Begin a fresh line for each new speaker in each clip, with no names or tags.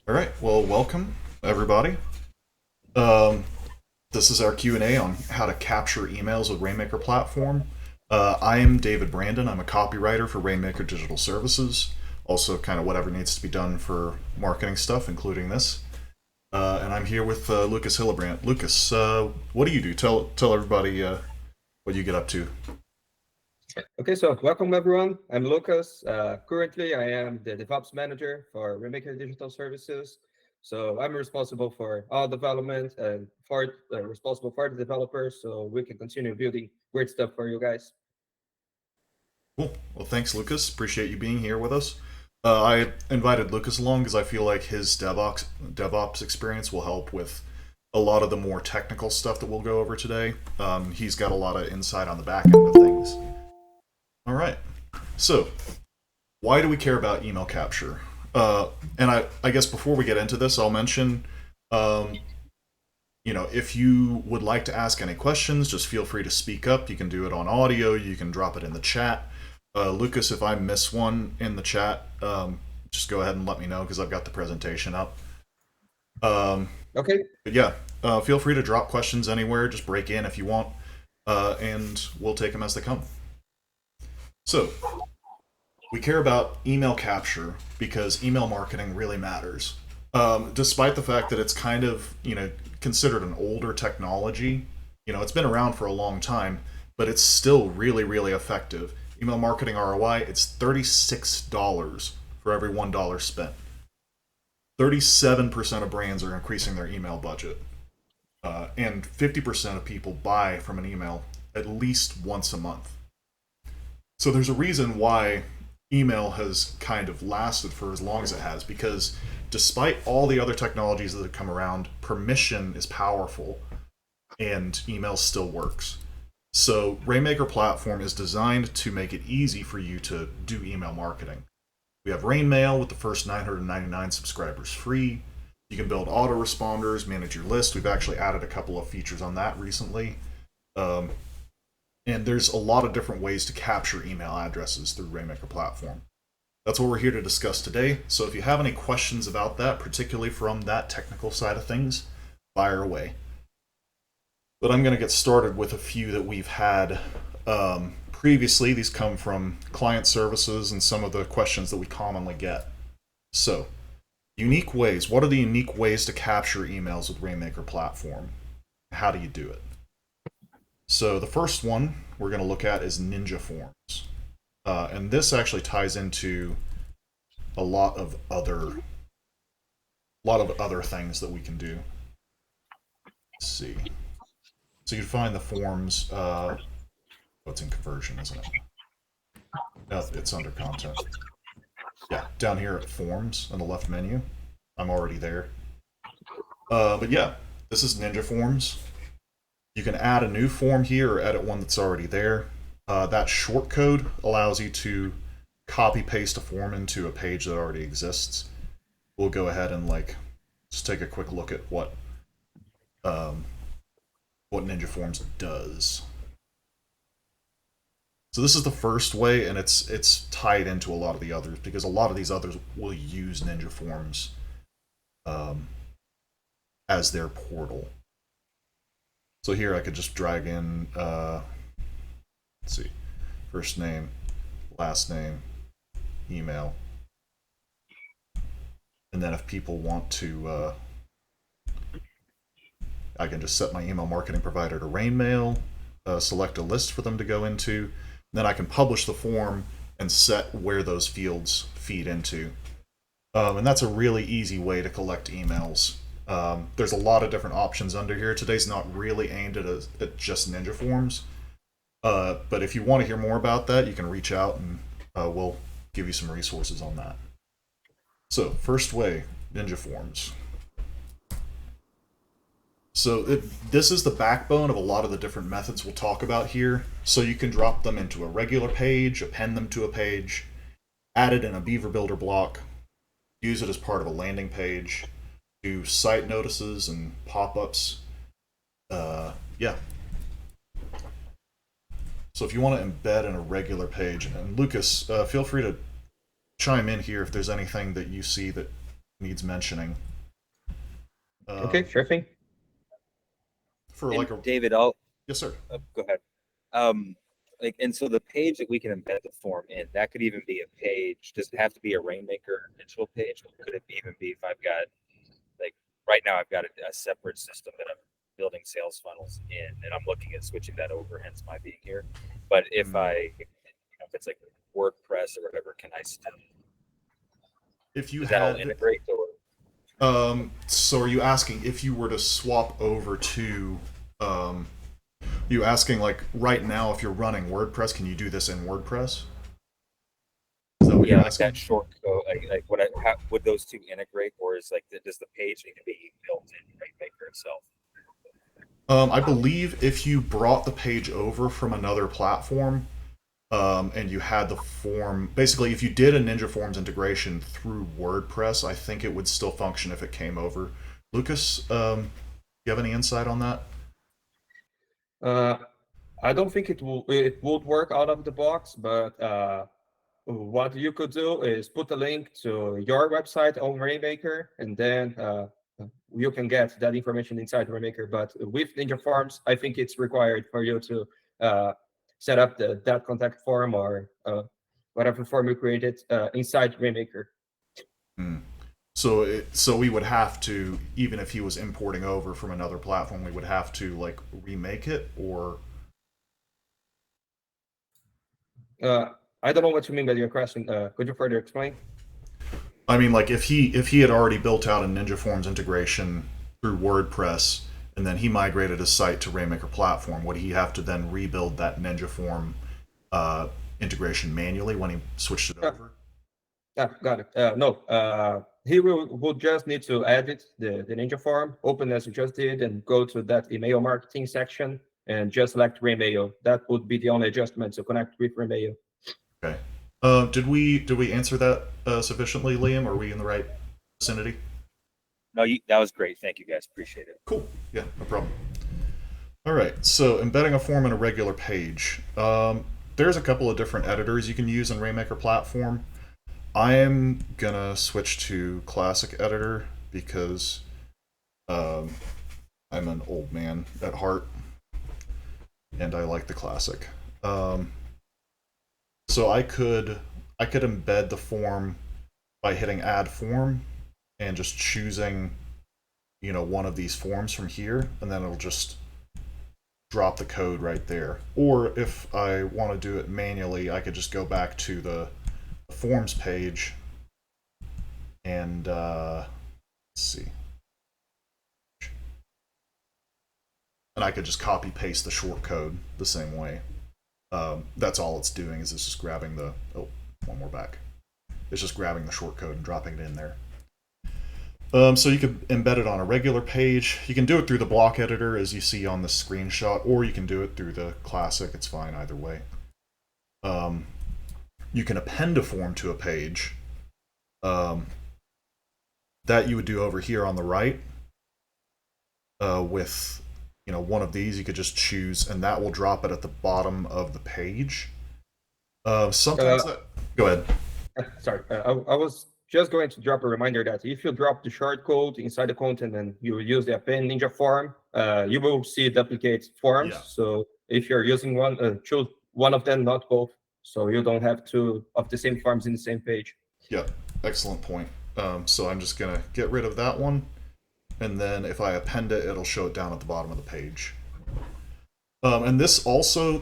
All right. Well, welcome everybody. Um, this is our Q&A on how to capture emails with Rainmaker platform. I am David Brandon. I'm a copywriter for Rainmaker Digital Services. Also, kind of whatever needs to be done for marketing stuff, including this. And I'm here with Lucas Hillebrandt. Lucas, what do you do? Tell everybody what you get up to.
Okay, so welcome everyone. I'm Lucas. Currently, I am the DevOps manager for Rainmaker Digital Services. So I'm responsible for all development and responsible for the developers, so we can continue building great stuff for you guys.
Cool. Well, thanks, Lucas. Appreciate you being here with us. I invited Lucas along because I feel like his DevOps experience will help with a lot of the more technical stuff that we'll go over today. He's got a lot of insight on the back end of things. All right. So, why do we care about email capture? And I guess before we get into this, I'll mention, um, if you would like to ask any questions, just feel free to speak up. You can do it on audio. You can drop it in the chat. Lucas, if I miss one in the chat, just go ahead and let me know because I've got the presentation up. Um,
Okay,
but yeah, feel free to drop questions anywhere. Just break in if you want, and we'll take them as they come. So, we care about email capture because email marketing really matters. Despite the fact that it's kind of, considered an older technology, it's been around for a long time, but it's still really, really effective. Email marketing ROI, it's $36 for every $1 spent. 37% of brands are increasing their email budget. And 50% of people buy from an email at least once a month. So there's a reason why email has kind of lasted for as long as it has, because despite all the other technologies that have come around, permission is powerful and email still works. So Rainmaker platform is designed to make it easy for you to do email marketing. We have Rainmail with the first 999 subscribers free. You can build autoresponders, manage your list. We've actually added a couple of features on that recently. Um, and there's a lot of different ways to capture email addresses through Rainmaker platform. That's what we're here to discuss today. So if you have any questions about that, particularly from that technical side of things, fire away. But I'm going to get started with a few that we've had previously. These come from client services and some of the questions that we commonly get. So, unique ways. What are the unique ways to capture emails with Rainmaker platform? How do you do it? So the first one we're going to look at is Ninja Forms. And this actually ties into a lot of other things that we can do. Let's see. So you find the forms. What's in conversion, isn't it? No, it's under content. Yeah, down here at forms on the left menu. I'm already there. But yeah, this is Ninja Forms. You can add a new form here or edit one that's already there. That short code allows you to copy paste a form into a page that already exists. We'll go ahead and just take a quick look at um, what Ninja Forms does. So this is the first way, and it's tied into a lot of the others because a lot of these others will use Ninja Forms um, as their portal. So here I could just drag in, let's see, first name, last name, email, and then if people want to, I can just set my email marketing provider to Rainmail, select a list for them to go into, then I can publish the form and set where those fields feed into. And that's a really easy way to collect emails. There's a lot of different options under here. Today's not really aimed at just Ninja Forms. But if you want to hear more about that, you can reach out and we'll give you some resources on that. So, first way, Ninja Forms. So this is the backbone of a lot of the different methods we'll talk about here. So you can drop them into a regular page, append them to a page, add it in a Beaver Builder block, use it as part of a landing page, do site notices and pop-ups. Yeah. So if you want to embed in a regular page, and Lucas, feel free to chime in here if there's anything that you see that needs mentioning.
Okay,
Um,
sure thing.
for
And
like a
David, I'll
yes, sir.
go ahead. Um, and so the page that we can embed the form in, that could even be a page. Does it have to be a Rainmaker digital page? Or could it even be if I've got like right now I've got a separate system that I'm building sales funnels in, and I'm looking at switching that over, hence my being here. But if
Hmm.
if it's like WordPress or whatever, can I still,
If you
does that all
had,
integrate or?
so are you asking if you were to swap over to, you asking like right now if you're running WordPress, can you do this in WordPress? Is that what you're
Yeah, like
asking?
that short code, like what how would those two integrate, or is like does the page need to be built in Rainmaker itself?
I believe if you brought the page over from another platform, and you had the form, basically, if you did a Ninja Forms integration through WordPress, I think it would still function if it came over. Lucas, you have any insight on that?
Uh, I don't think it would work out of the box, but what you could do is put a link to your website on Rainmaker, and then you can get that information inside Rainmaker. But with Ninja Forms, I think it's required for you to uh, set up that contact form or whatever form you created inside Rainmaker.
Hmm. So we would have to, even if he was importing over from another platform, we would have to like remake it, or
Uh, I don't know what you mean by your question. Could you further explain?
I mean, like if he had already built out a Ninja Forms integration through WordPress, and then he migrated his site to Rainmaker platform, would he have to then rebuild that Ninja Form uh, integration manually when he switched it
Uh,
over?
Got it. No, he will just need to edit the Ninja form, open as you just did, and go to that email marketing section and just select Remail. That would be the only adjustment to connect with Remail.
Okay. Did we answer that sufficiently, Liam? Are we in the right vicinity?
No, that was great. Thank you guys. Appreciate it.
Cool. Yeah, no problem. All right. So embedding a form in a regular page. There's a couple of different editors you can use in Rainmaker platform. I am gonna switch to Classic Editor because um, I'm an old man at heart, and I like the Classic. Um, so I could embed the form by hitting Add Form and just choosing, one of these forms from here, and then it'll just drop the code right there. Or if I want to do it manually, I could just go back to the forms page and let's see, and I could just copy paste the short code the same way. That's all it's doing is it's just grabbing the one more back. It's just grabbing the short code and dropping it in there. So you could embed it on a regular page. You can do it through the block editor as you see on the screenshot, or you can do it through the classic. It's fine either way. You can append a form to a page. That you would do over here on the right with one of these. You could just choose, and that will drop it at the bottom of the page. Sometimes
Uh,
that. Go ahead.
Sorry, I was just going to drop a reminder that if you drop the short code inside the content and you use the append Ninja form, you will see duplicate forms.
Yeah.
So if you're using one, choose one of them, not both. So you don't have two of the same forms in the same page.
Yeah. Excellent point. So I'm just gonna get rid of that one, and then if I append it, it'll show it down at the bottom of the page. And this also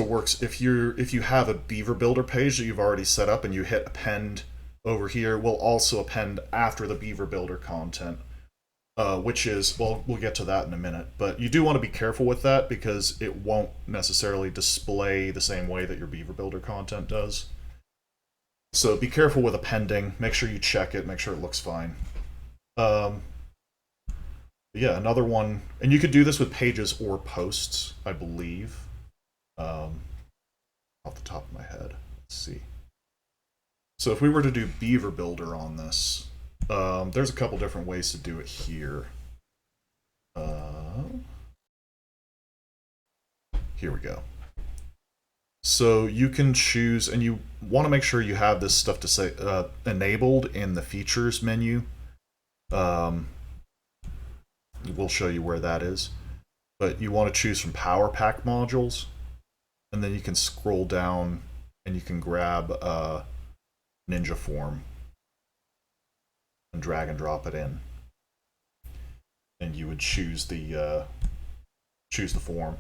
works if you have a Beaver Builder page that you've already set up and you hit append over here. We'll also append after the Beaver Builder content, which is, well, we'll get to that in a minute. But you do want to be careful with that because it won't necessarily display the same way that your Beaver Builder content does. So be careful with appending. Make sure you check it. Make sure it looks fine. Um, yeah, another one, and you could do this with pages or posts, I believe. Off the top of my head, let's see. So if we were to do Beaver Builder on this, there's a couple different ways to do it here. Here we go. So you can choose, and you want to make sure you have this stuff to say enabled in the features menu. We'll show you where that is. But you want to choose from Power Pack modules, and then you can scroll down and you can grab Ninja Form and drag and drop it in. And you would choose the form.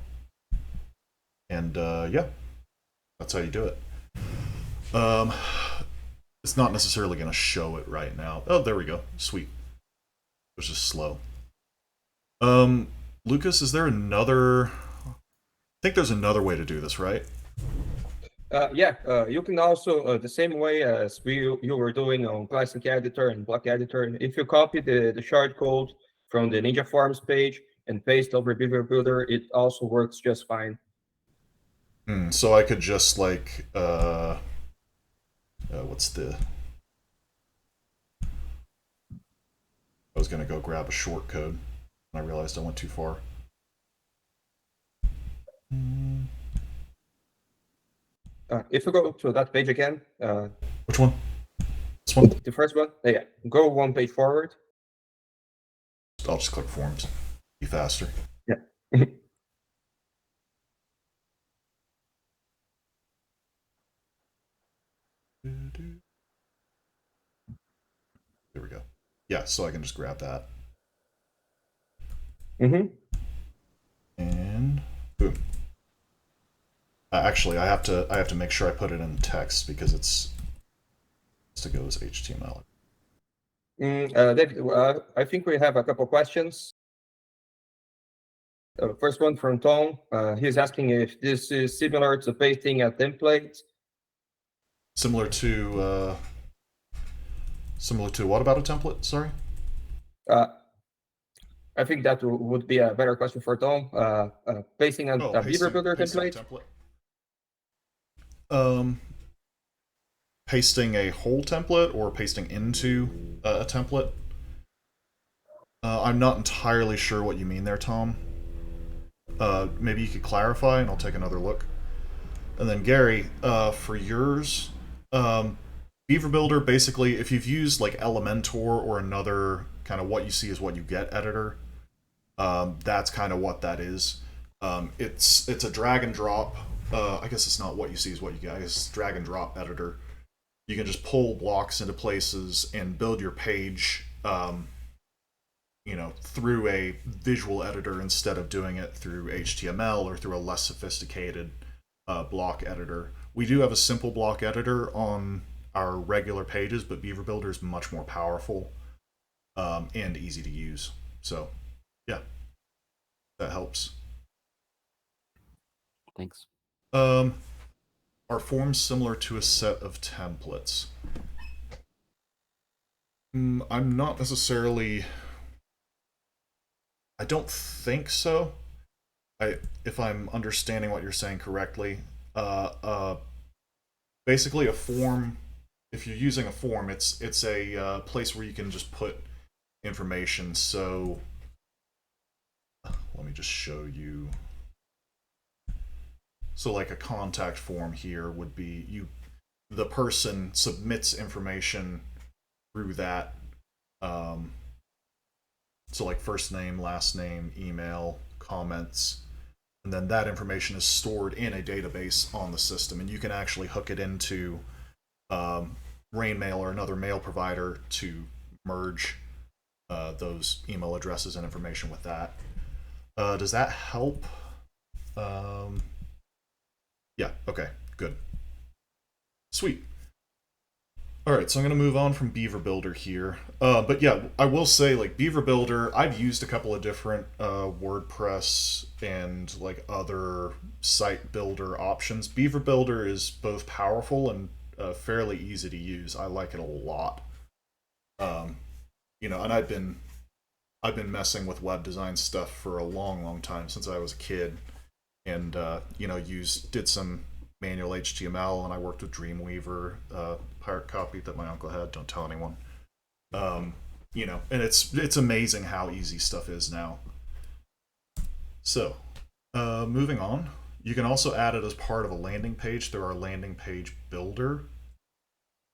And yeah, that's how you do it. It's not necessarily going to show it right now. Oh, there we go. Sweet. It was just slow. Lucas, is there another? I think there's another way to do this, right?
Yeah, you can also, the same way as you were doing on Classic Editor and Block Editor, if you copy the shard code from the Ninja Forms page and paste over Beaver Builder, it also works just fine.
So I could just like, what's the? I was gonna go grab a short code, and I realized I went too far.
If you go to that page again,
Which one? This one?
the first one, yeah, go one page forward.
I'll just click Forms. Be faster.
Yeah.
There we go. Yeah, so I can just grab that.
Mm-hmm.
And boom. Actually, I have to make sure I put it in text because it's to go as HTML.
David, I think we have a couple questions. First one from Tom. He's asking if this is similar to pasting a template.
Similar to what about a template? Sorry.
I think that would be a better question for Tom. Pasting a Beaver Builder template.
Pasting a whole template or pasting into a template? I'm not entirely sure what you mean there, Tom. Maybe you could clarify, and I'll take another look. And then Gary, for yours, Beaver Builder, basically, if you've used like Elementor or another kind of what you see is what you get editor, that's kind of what that is. It's a drag and drop. I guess it's not what you see is what you get. It's drag and drop editor. You can just pull blocks into places and build your page, through a visual editor instead of doing it through HTML or through a less sophisticated block editor. We do have a simple block editor on our regular pages, but Beaver Builder is much more powerful and easy to use. So, yeah, that helps.
Thanks.
Are forms similar to a set of templates? I'm not necessarily. I don't think so. If I'm understanding what you're saying correctly, basically a form. If you're using a form, it's a place where you can just put information. So let me just show you. So like a contact form here would be the person submits information through that. So like first name, last name, email, comments, and then that information is stored in a database on the system, and you can actually hook it into Rainmail or another mail provider to merge those email addresses and information with that. Does that help? Yeah, okay, good. Sweet. Alright, so I'm going to move on from Beaver Builder here. But yeah, I will say, like, Beaver Builder, I've used a couple of different WordPress and, like, other site builder options. Beaver Builder is both powerful and fairly easy to use. I like it a lot. And I've been messing with web design stuff for a long time, since I was a kid. And, did some manual HTML, and I worked with Dreamweaver, pirate copy that my uncle had. Don't tell anyone. And it's amazing how easy stuff is now. So, moving on, you can also add it as part of a landing page through our landing page builder.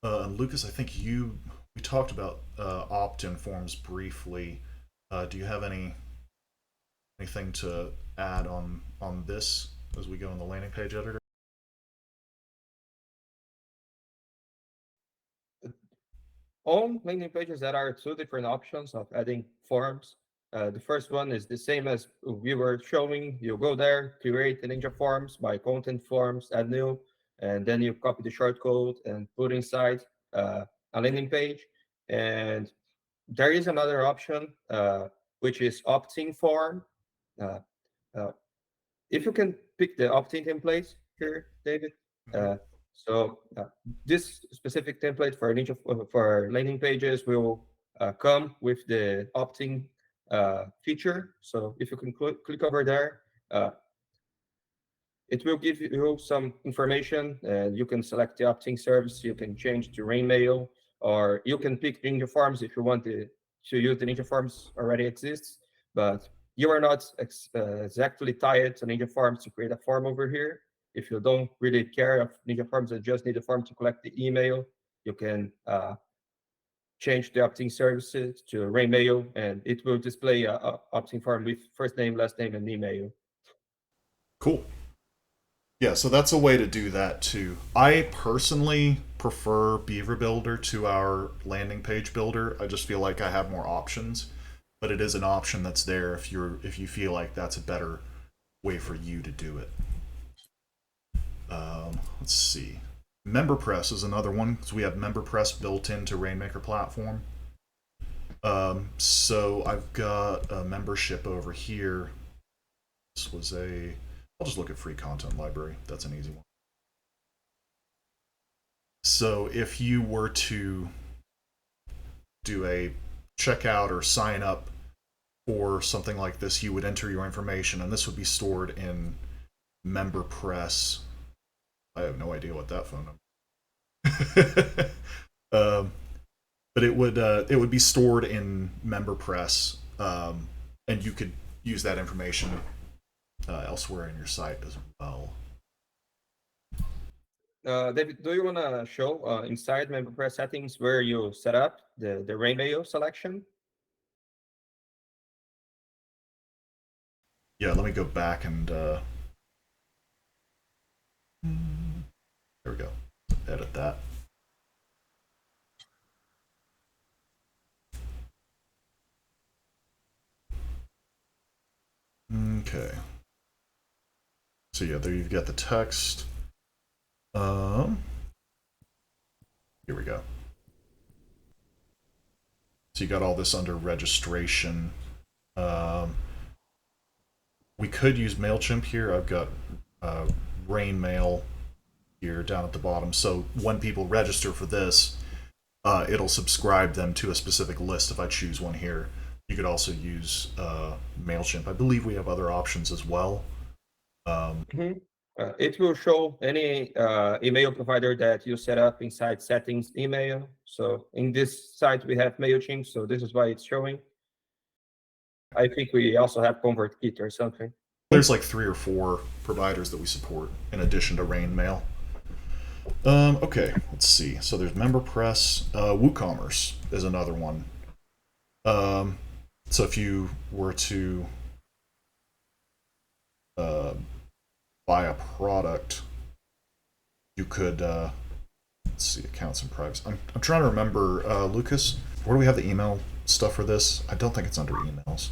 And Lucas, I think you we talked about opt-in forms briefly. Do you have anything to add on this as we go in the landing page editor?
On landing pages, there are two different options of adding forms. The first one is the same as we were showing. You go there, create the Ninja forms by content forms, add new, and then you copy the shortcode and put inside a landing page. And there is another option, which is opt-in form. Uh, uh, if you can pick the opt-in template here, David. This specific template for Ninja for landing pages will come with the opt-in feature. So if you can click over there, it will give you some information, and you can select the opt-in service. You can change to Rainmail, or you can pick Ninja Forms if you want to use the Ninja Forms already exists. But you are not exactly tied to Ninja Forms to create a form over here. If you don't really care of Ninja Forms and just need a form to collect the email, you can change the opt-in services to Rainmail, and it will display a opt-in form with first name, last name, and email.
Cool. Yeah, so that's a way to do that too. I personally prefer Beaver Builder to our landing page builder. I just feel like I have more options, but it is an option that's there if you feel like that's a better way for you to do it. Let's see. MemberPress is another one because we have MemberPress built into Rainmaker platform. So I've got a membership over here. This was I'll just look at free content library. That's an easy one. So if you were to do a checkout or sign up for something like this, you would enter your information, and this would be stored in MemberPress. I have no idea what that phone number. But it would be stored in MemberPress, and you could use that information elsewhere in your site as well.
David, do you want to show inside MemberPress settings where you set up the Rainmail selection?
Yeah, let me go back and there we go. Edit that. Okay. So yeah, there you've got the text. Here we go. So you got all this under registration. We could use MailChimp here. I've got Rainmail here down at the bottom. So when people register for this, it'll subscribe them to a specific list if I choose one here. You could also use MailChimp. I believe we have other options as well.
It will show any email provider that you set up inside settings email. So in this site, we have MailChimp, so this is why it's showing. I think we also have ConvertKit or something.
There's like 3 or 4 providers that we support in addition to Rainmail. Okay, let's see. So there's MemberPress. WooCommerce is another one. So if you were to buy a product, you could let's see, accounts and privacy. I'm trying to remember, Lucas, where do we have the email stuff for this? I don't think it's under emails.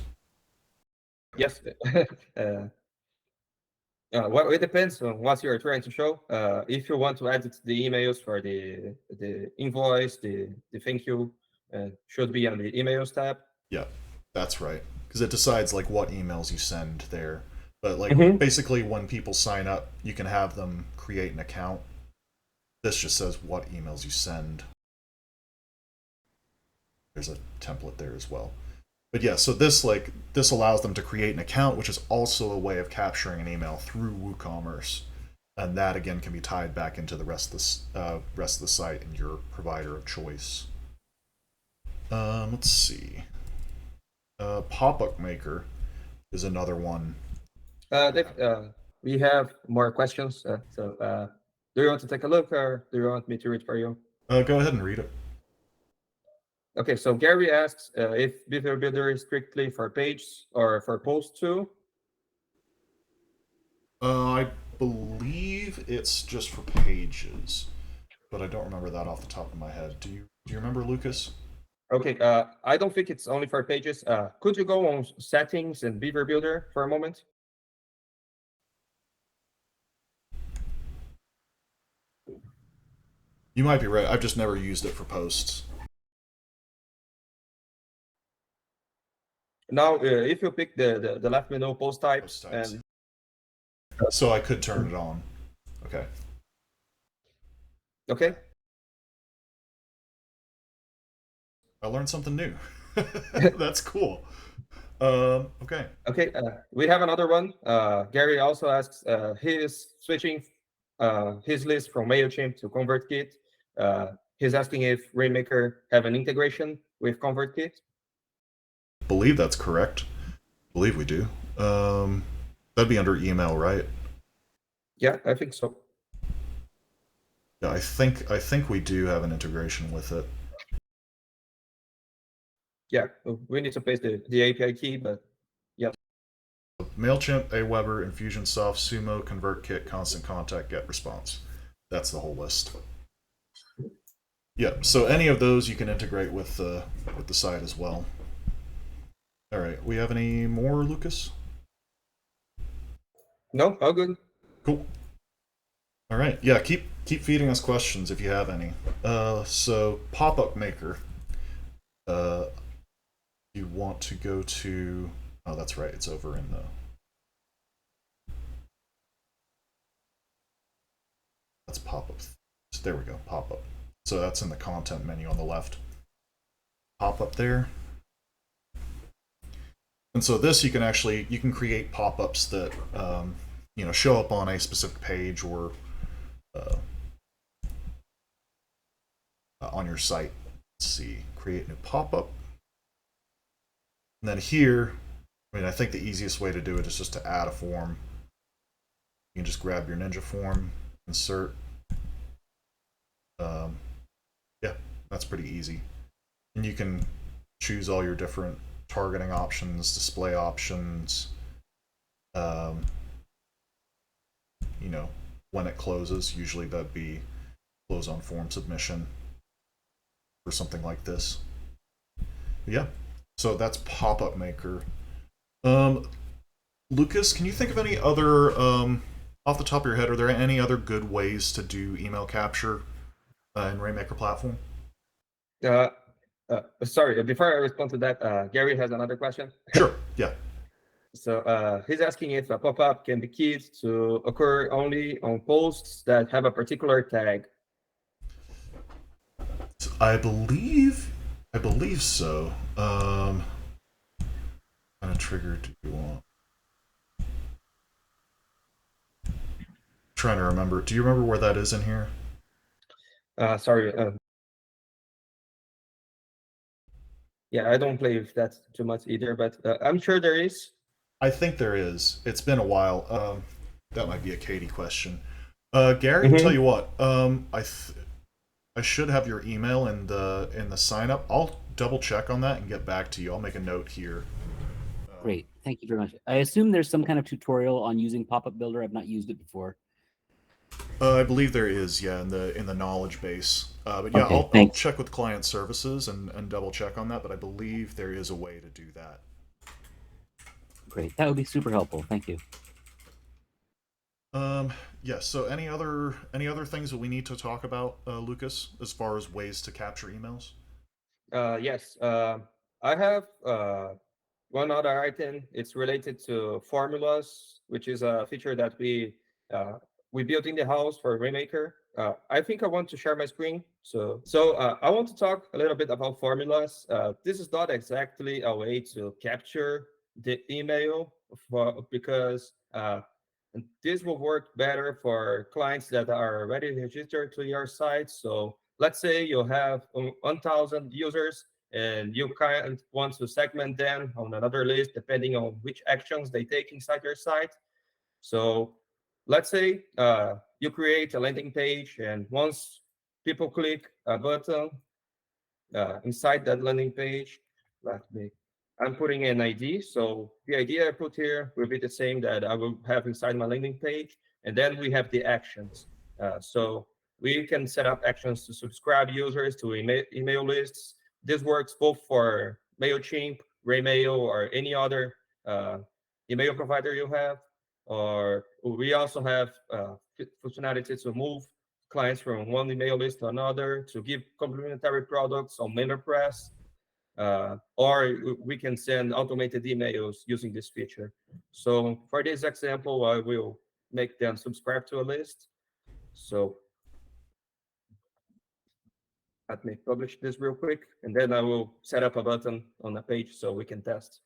Yes. Well, it depends on what you're trying to show. If you want to edit the emails for the invoice, the thank you, should be on the emails tab.
Yeah, that's right. Because it decides like what emails you send there. But like basically when people sign up, you can have them create an account. This just says what emails you send. There's a template there as well. But yeah, so this allows them to create an account, which is also a way of capturing an email through WooCommerce, and that again can be tied back into the rest of the site and your provider of choice. Let's see. Pop-up Maker is another one.
We have more questions. Do you want to take a look, or do you want me to read for you?
Go ahead and read it.
Okay, so Gary asks if Beaver Builder is strictly for page or for post too.
I believe it's just for pages, but I don't remember that off the top of my head. Do you remember, Lucas?
Okay, I don't think it's only for pages. Could you go on settings in Beaver Builder for a moment?
You might be right. I've just never used it for posts.
Now, if you pick the left menu post types,
Post types.
and
So I could turn it on. Okay.
okay,
I learned something new. That's cool. Okay.
okay, we have another one. Gary also asks, he is switching his list from Mailchimp to ConvertKit. He's asking if Rainmaker have an integration with ConvertKit.
Believe that's correct. Believe we do. That'd be under email, right?
Yeah, I think so.
Yeah, I think we do have an integration with it.
Yeah, we need to paste the API key, but yeah.
MailChimp, Aweber, Infusionsoft, Sumo, ConvertKit, Constant Contact, GetResponse. That's the whole list. Yeah, so any of those you can integrate with the site as well. All right, we have any more, Lucas?
No, all good.
Cool. All right, yeah, keep feeding us questions if you have any. So pop-up maker. You want to go to? Oh, that's right. It's over in the. That's pop-up. There we go. Pop-up. So that's in the content menu on the left. Pop-up there. And so this you can create pop-ups that show up on a specific page or on your site. Let's see, create new pop-up. And then here, I think the easiest way to do it is just to add a form. You can just grab your Ninja form, insert. Yeah, that's pretty easy. And you can choose all your different targeting options, display options. When it closes, usually that'd be close on form submission or something like this. Yeah, so that's pop-up maker. Lucas, can you think of any other off the top of your head? Are there any other good ways to do email capture in Rainmaker platform?
Sorry, before I respond to that, Gary has another question.
Sure. Yeah.
So he's asking if a pop-up can be keyed to occur only on posts that have a particular tag.
I believe so. What kind of trigger do you want? Trying to remember. Do you remember where that is in here?
Sorry. Yeah, I don't play with that too much either, but I'm sure there is.
I think there is. It's been a while. That might be a Katie question. Gary,
Mhm.
tell you what. I should have your email in the sign up. I'll double check on that and get back to you. I'll make a note here.
Great, thank you very much. I assume there's some kind of tutorial on using Pop-up Builder. I've not used it before.
I believe there is, yeah, in the knowledge base. But yeah,
Okay,
I'll
thanks.
check with client services and double check on that. But I believe there is a way to do that.
Great, that would be super helpful. Thank you.
Yeah. So any other things that we need to talk about, Lucas, as far as ways to capture emails?
Yes. I have one other item. It's related to formulas, which is a feature that we built in the house for Rainmaker. I think I want to share my screen. So I want to talk a little bit about formulas. This is not exactly a way to capture the email because this will work better for clients that are already registered to your site. So let's say you have 1,000 users and you kind of want to segment them on another list depending on which actions they take inside your site. So let's say you create a landing page, and once people click a button, inside that landing page, I'm putting an ID. So the ID I put here will be the same that I will have inside my landing page. And then we have the actions. So we can set up actions to subscribe users to email lists. This works both for MailChimp, Raymail, or any other email provider you have. Or we also have functionality to move clients from one email list to another, to give complementary products on MailerPress, or we can send automated emails using this feature. So for this example, I will make them subscribe to a list. So let me publish this real quick, and then I will set up a button on the page so we can test.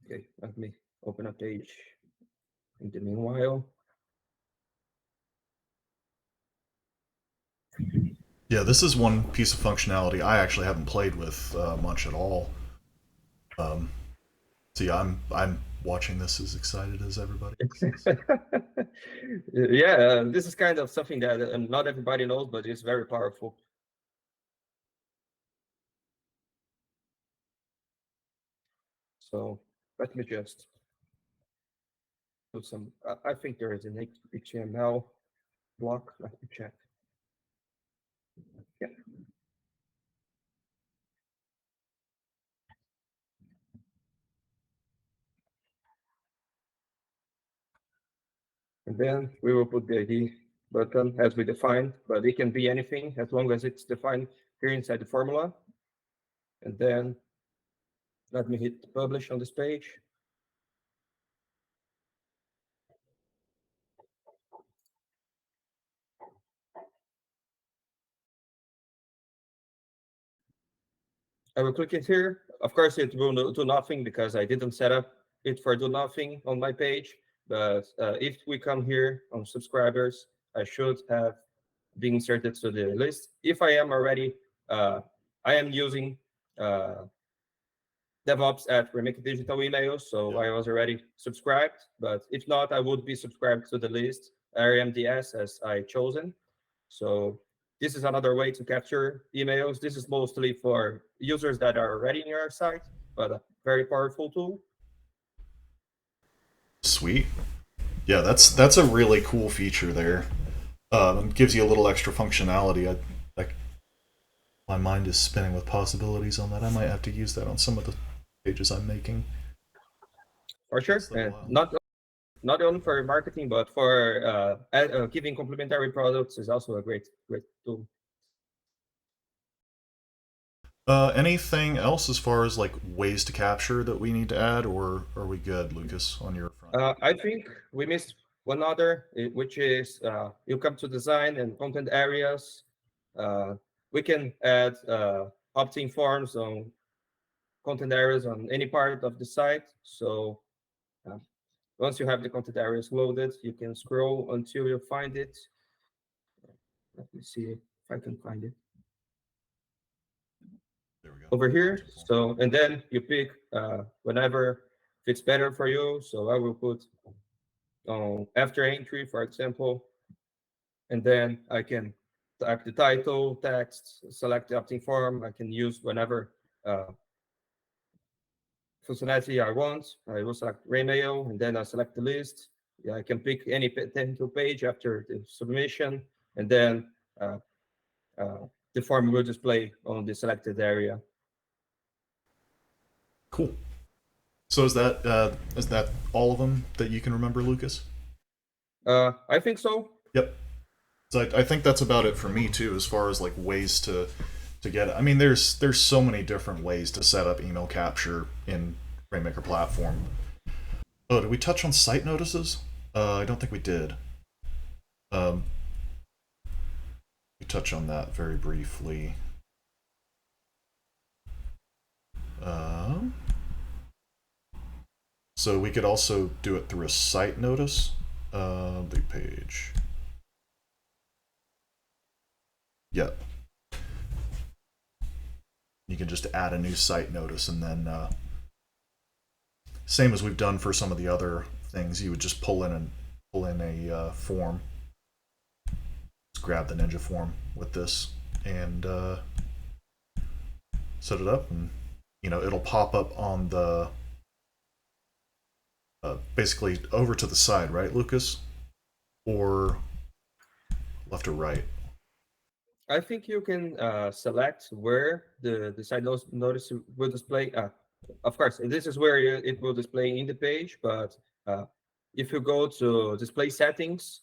Okay, let me open a page in the meanwhile.
Yeah, this is one piece of functionality I actually haven't played with much at all. So yeah, I'm watching this as excited as everybody else.
Yeah, this is kind of something that not everybody knows, but it's very powerful. So let me just put some, I think there is an HTML block. Let me check. Yeah. And then we will put the ID button as we defined, but it can be anything as long as it's defined here inside the formula. And then let me hit publish on this page. I will click it here. Of course, it will do nothing because I didn't set up it for do nothing on my page. But if we come here on subscribers, I should have been inserted to the list. If I am already, I am using DevOps at Rainmaker Digital Email, so
Yeah.
I was already subscribed. But if not, I would be subscribed to the list RMDS as I chosen. So this is another way to capture emails. This is mostly for users that are already in your site, but a very powerful tool.
Sweet. Yeah, that's a really cool feature there. It gives you a little extra functionality. My mind is spinning with possibilities on that. I might have to use that on some of the pages I'm making.
For sure, and not only for marketing, but for giving complementary products is also a great tool.
Anything else as far as like ways to capture that we need to add, or are we good, Lucas, on your front?
I think we missed one other, which is you come to design and content areas. We can add opt-in forms on content areas on any part of the site. So once you have the content areas loaded, you can scroll until you find it. Let me see if I can find it.
There we go.
Over here. So, and then you pick whenever fits better for you. So I will put after entry, for example, and then I can type the title, text, select the opt-in form. I can use whenever functionality I want. I will select Raymail, and then I select the list. Yeah, I can pick any technical page after the submission, and then the form will display on the selected area.
Cool. So is that all of them that you can remember, Lucas?
I think so.
Yep. So I think that's about it for me too, as far as like ways to get it. I mean, there's so many different ways to set up email capture in Rainmaker platform. Oh, did we touch on site notices? I don't think we did. We touch on that very briefly. So we could also do it through a site notice. The page. Yep. You can just add a new site notice, and then same as we've done for some of the other things, you would just pull in a form. Just grab the Ninja form with this and set it up, and it'll pop up on the basically over to the side, right, Lucas? Or left or right?
I think you can select where the side notice will display. Of course, this is where it will display in the page, but if you go to display settings,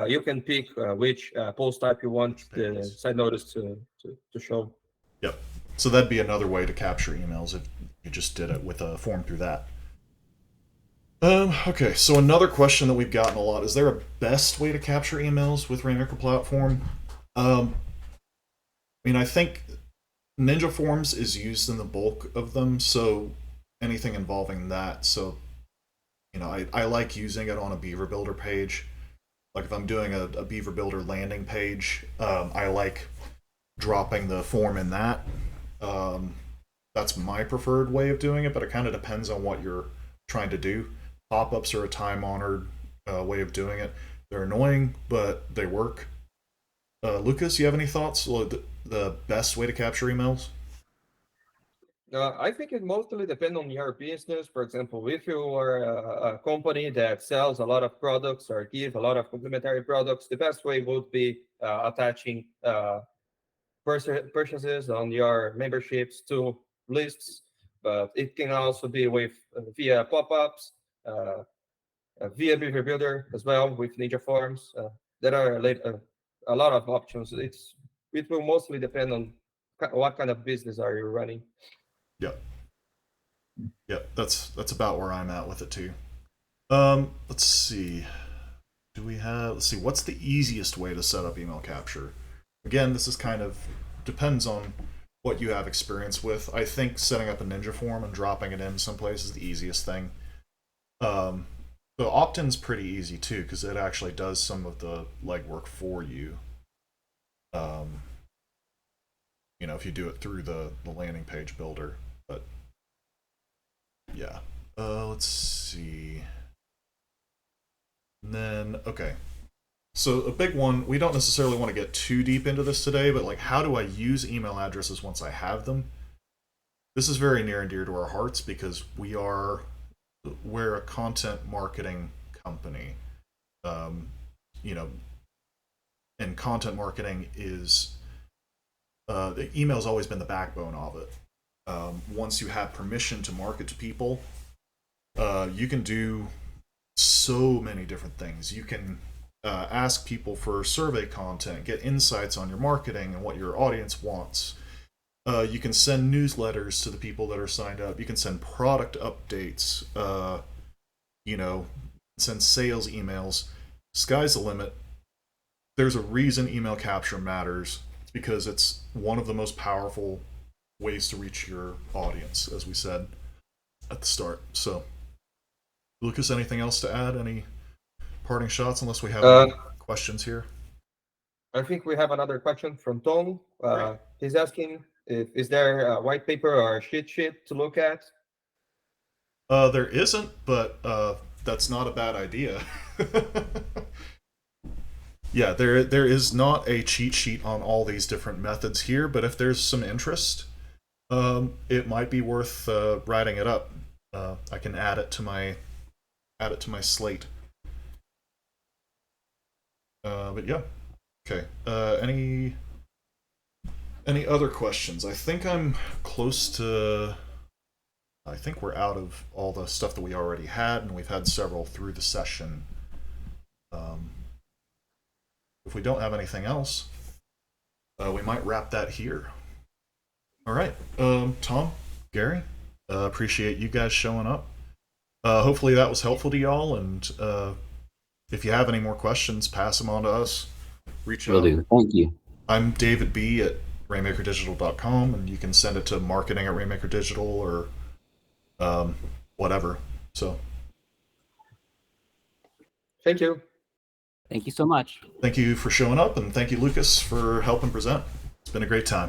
you can pick which post type you want the side notice to show.
Yep. So that'd be another way to capture emails if you just did it with a form through that. Okay, so another question that we've gotten a lot, is there a best way to capture emails with Rainmaker platform? I mean, I think Ninja Forms is used in the bulk of them, so anything involving that. So, I like using it on a Beaver Builder page. Like if I'm doing a Beaver Builder landing page, I like dropping the form in that. That's my preferred way of doing it, but it kind of depends on what you're trying to do. Pop-ups are a time-honored way of doing it. They're annoying, but they work. Lucas, you have any thoughts? The best way to capture emails?
I think it mostly depends on your business. For example, if you are a company that sells a lot of products or give a lot of complementary products, the best way would be attaching purchases on your memberships to lists. But it can also be with via pop-ups, via Beaver Builder as well with Ninja Forms. There are a lot of options. It will mostly depend on what kind of business are you running.
Yep. Yep, that's about where I'm at with it too. Let's see. Let's see, what's the easiest way to set up email capture? Again, this is kind of depends on what you have experience with. I think setting up a Ninja form and dropping it in someplace is the easiest thing. The opt-in's pretty easy too, because it actually does some of the legwork for you. If you do it through the landing page builder. But yeah, let's see. And then, okay. So a big one, we don't necessarily want to get too deep into this today, but like, how do I use email addresses once I have them? This is very near and dear to our hearts because we're a content marketing company. And content marketing is the email's always been the backbone of it. Once you have permission to market to people, you can do so many different things. You can ask people for survey content, get insights on your marketing and what your audience wants. You can send newsletters to the people that are signed up. You can send product updates, send sales emails. Sky's the limit. There's a reason email capture matters. It's because it's one of the most powerful ways to reach your audience, as we said at the start. So, Lucas, anything else to add? Any parting shots, unless we have any questions here?
I think we have another question from Tom. He's asking, is there a white paper or a cheat sheet to look at?
There isn't, but that's not a bad idea. Yeah, there is not a cheat sheet on all these different methods here, but if there's some interest, it might be worth writing it up. I can add it to my slate. But yeah, okay. Any other questions? I think I'm close to. I think we're out of all the stuff that we already had, and we've had several through the session. If we don't have anything else, we might wrap that here. All right, Tom, Gary, appreciate you guys showing up. Hopefully that was helpful to y'all, and if you have any more questions, pass them on to us. Reach out.
Will do. Thank you.
I'm David B. at rainmakerdigital.com, and you can send it to marketing at rainmakerdigital or whatever. So,
thank you.
Thank you so much.
Thank you for showing up, and thank you, Lucas, for helping present. It's been a great time.